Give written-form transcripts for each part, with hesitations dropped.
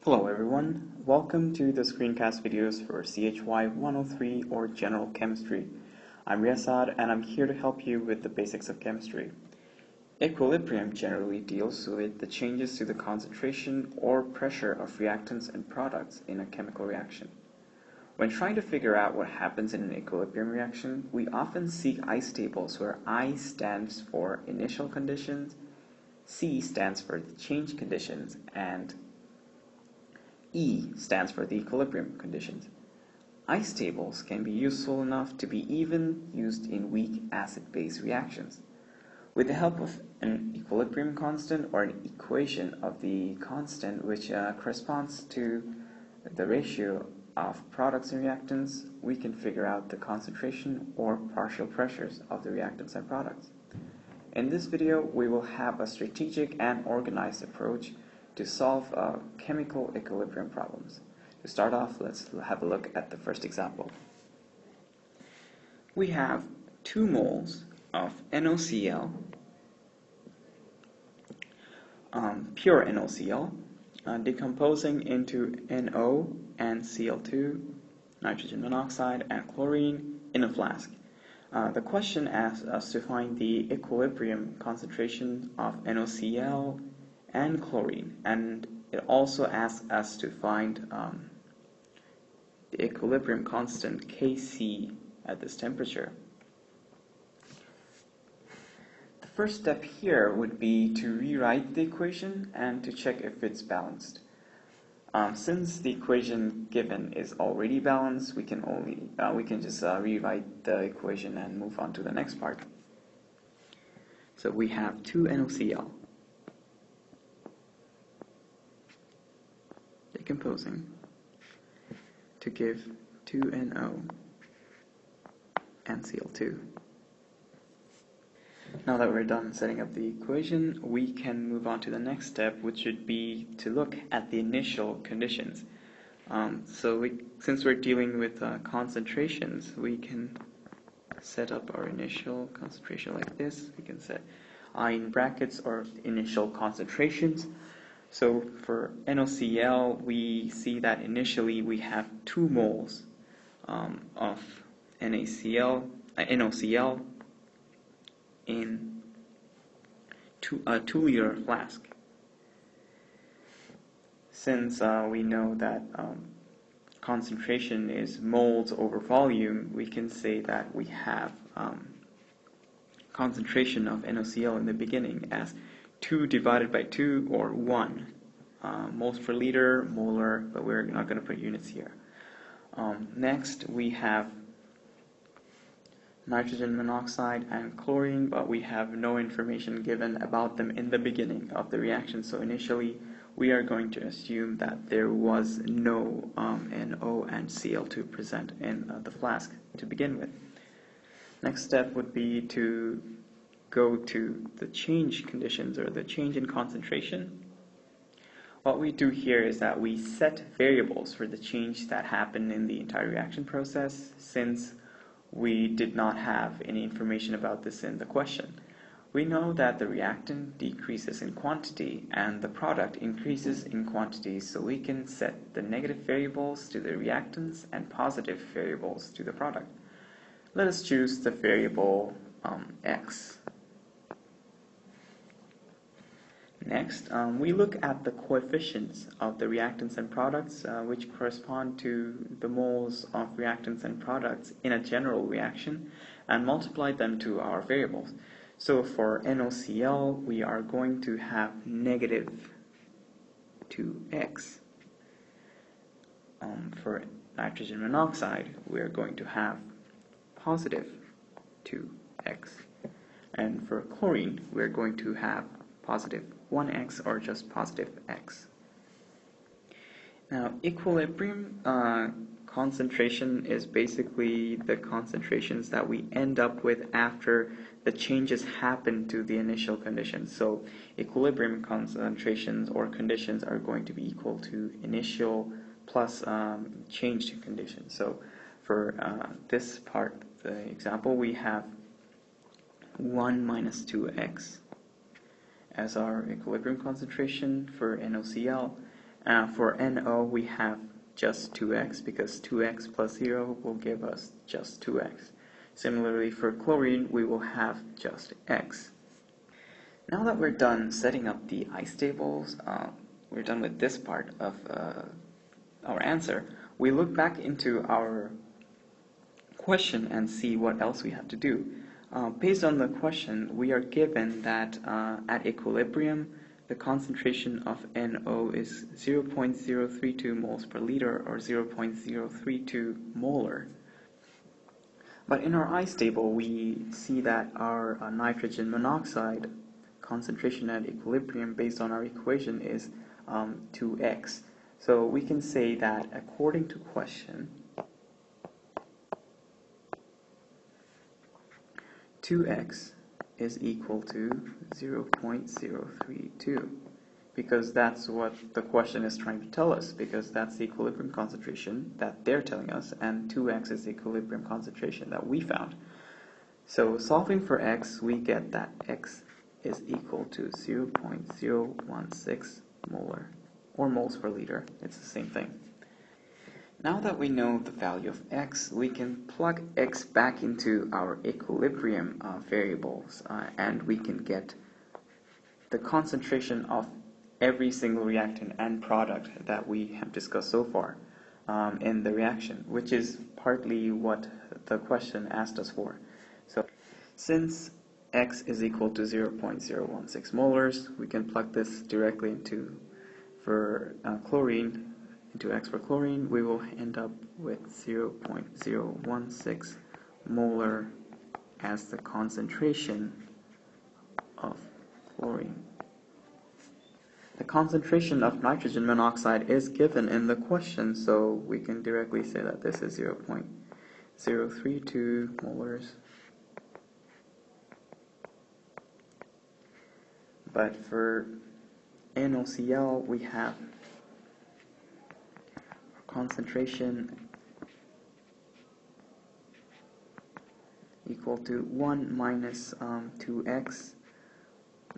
Hello everyone, welcome to the screencast videos for CHY 103 or General Chemistry. I'm Riyasad and I'm here to help you with the basics of chemistry. Equilibrium generally deals with the changes to the concentration or pressure of reactants and products in a chemical reaction. When trying to figure out what happens in an equilibrium reaction, we often seek ice tables where I stands for initial conditions, C stands for the change conditions, and E stands for the equilibrium conditions. Ice tables can be useful enough to be even used in weak acid-base reactions. With the help of an equilibrium constant or an equation of the constant which corresponds to the ratio of products and reactants, we can figure out the concentration or partial pressures of the reactants and products. In this video, we will have a strategic and organized approach to solve chemical equilibrium problems. To start off, let's have a look at the first example. We have 2 moles of NaCl, pure NaCl, decomposing into NO and Cl2, nitrogen monoxide, and chlorine in a flask. The question asks us to find the equilibrium concentration of NaCl and chlorine, and it also asks us to find the equilibrium constant Kc at this temperature. The first step here would be to rewrite the equation and to check if it's balanced. Since the equation given is already balanced, we can just rewrite the equation and move on to the next part. So we have 2 NaCl decomposing to give 2 NO and Cl2. Now that we're done setting up the equation, we can move on to the next step, which would be to look at the initial conditions. Since we're dealing with concentrations, we can set up our initial concentration like this. We can set I in brackets or initial concentrations. So for NaCl, we see that initially we have 2 moles of NaCl in a 2-liter flask. Since we know that concentration is moles over volume, we can say that we have concentration of NaCl in the beginning as 2 divided by 2, or 1 moles per liter, molar, but we're not going to put units here. Next, we have nitrogen monoxide and chlorine, but we have no information given about them in the beginning of the reaction. So initially, we are going to assume that there was no NO and Cl2 present in the flask to begin with. Next step would be to go to the change conditions, or the change in concentration. What we do here is that we set variables for the change that happened in the entire reaction process, since we did not have any information about this in the question. We know that the reactant decreases in quantity and the product increases in quantity, so we can set the negative variables to the reactants and positive variables to the product. Let us choose the variable x. Next, we look at the coefficients of the reactants and products, which correspond to the moles of reactants and products in a general reaction, and multiply them to our variables. So for NaCl, we are going to have negative 2x. For nitrogen monoxide, we are going to have positive 2x. And for chlorine, we're going to have positive 1x, or just positive x. Now, equilibrium concentration is basically the concentrations that we end up with after the changes happen to the initial conditions. So equilibrium concentrations or conditions are going to be equal to initial plus changed conditions. So for this part, the example, we have 1 minus 2x as our equilibrium concentration for NaCl, For NO, we have just 2x because 2x plus 0 will give us just 2x. Similarly, for chlorine, we will have just x. Now that we're done setting up the ice tables, we're done with this part of our answer, we look back into our question and see what else we have to do. Based on the question, we are given that at equilibrium, the concentration of NO is 0.032 moles per liter, or 0.032 molar. But in our ice table, we see that our nitrogen monoxide concentration at equilibrium based on our equation is 2x. So we can say that according to question, 2x is equal to 0.032, because that's what the question is trying to tell us, because that's the equilibrium concentration that they're telling us, and 2x is the equilibrium concentration that we found. So solving for x, we get that x is equal to 0.016 molar, or moles per liter. It's the same thing. Now that we know the value of x, we can plug x back into our equilibrium variables, and we can get the concentration of every single reactant and product that we have discussed so far in the reaction, which is partly what the question asked us for. So since x is equal to 0.016 molars, we can plug this directly into, for chlorine, into x for chlorine, we will end up with 0.016 molar as the concentration of chlorine. The concentration of nitrogen monoxide is given in the question, so we can directly say that this is 0.032 molars. But for NaCl, we have concentration equal to 1 minus 2x.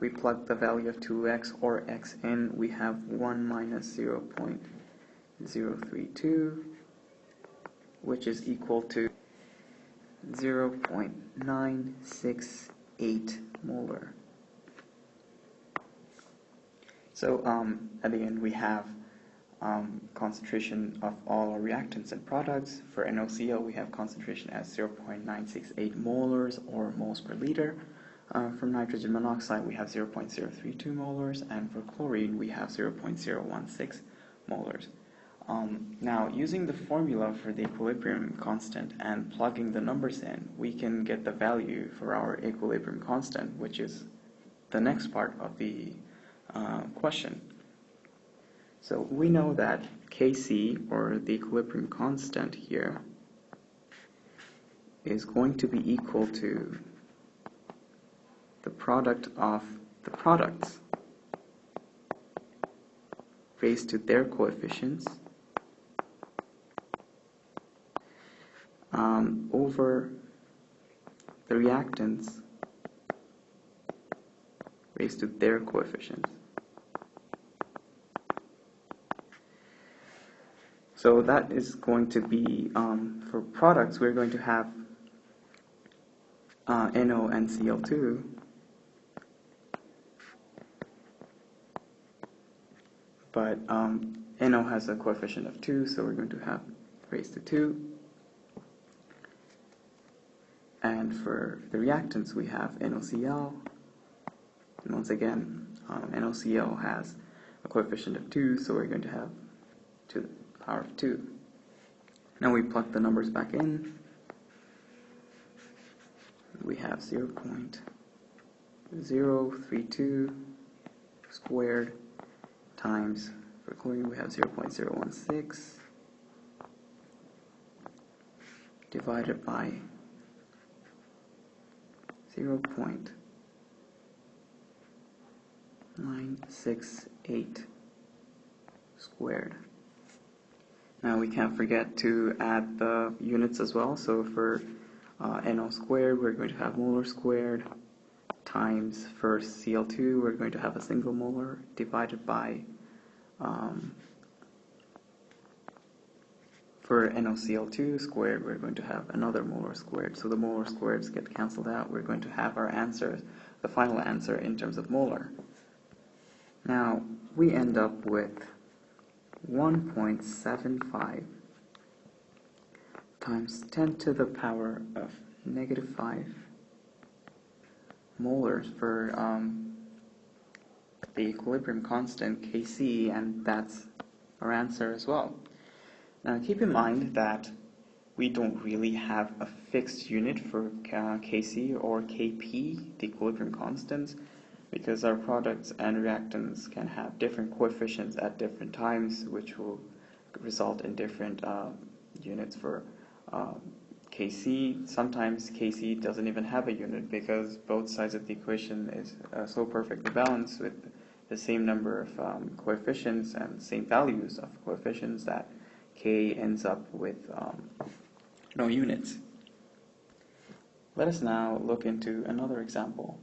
We plug the value of 2x or x in, we have 1 minus 0.032, which is equal to 0.968 molar. So at the end we have concentration of all our reactants and products. For NaCl, we have concentration as 0.968 molars, or moles per liter. For nitrogen monoxide, we have 0.032 molars, and for chlorine, we have 0.016 molars. Now, using the formula for the equilibrium constant and plugging the numbers in, we can get the value for our equilibrium constant, which is the next part of the question. So we know that Kc, or the equilibrium constant here, is going to be equal to the product of the products raised to their coefficients over the reactants raised to their coefficients. So that is going to be, for products, we're going to have NO and Cl2, but NO has a coefficient of 2, so we're going to have raised to 2. And for the reactants, we have NaCl, and once again, NaCl has a coefficient of 2, so we're going to have to the power of 2. Now we plug the numbers back in. We have 0.032 squared times, for chlorine we have 0.016 divided by 0.968 squared. Now we can't forget to add the units as well. So for NO squared, we're going to have molar squared, times for Cl2, we're going to have a single molar, divided by For NaCl2 squared, we're going to have another molar squared. So the molar squareds get cancelled out. We're going to have our answer, the final answer in terms of molar. Now, we end up with 1.75 times 10 to the power of negative 5 molars for the equilibrium constant Kc, and that's our answer as well. Now keep in mind that we don't really have a fixed unit for Kc or Kp, the equilibrium constants, because our products and reactants can have different coefficients at different times, which will result in different units for Kc. Sometimes Kc doesn't even have a unit because both sides of the equation is so perfectly balanced with the same number of coefficients and same values of coefficients that K ends up with no units. Let us now look into another example.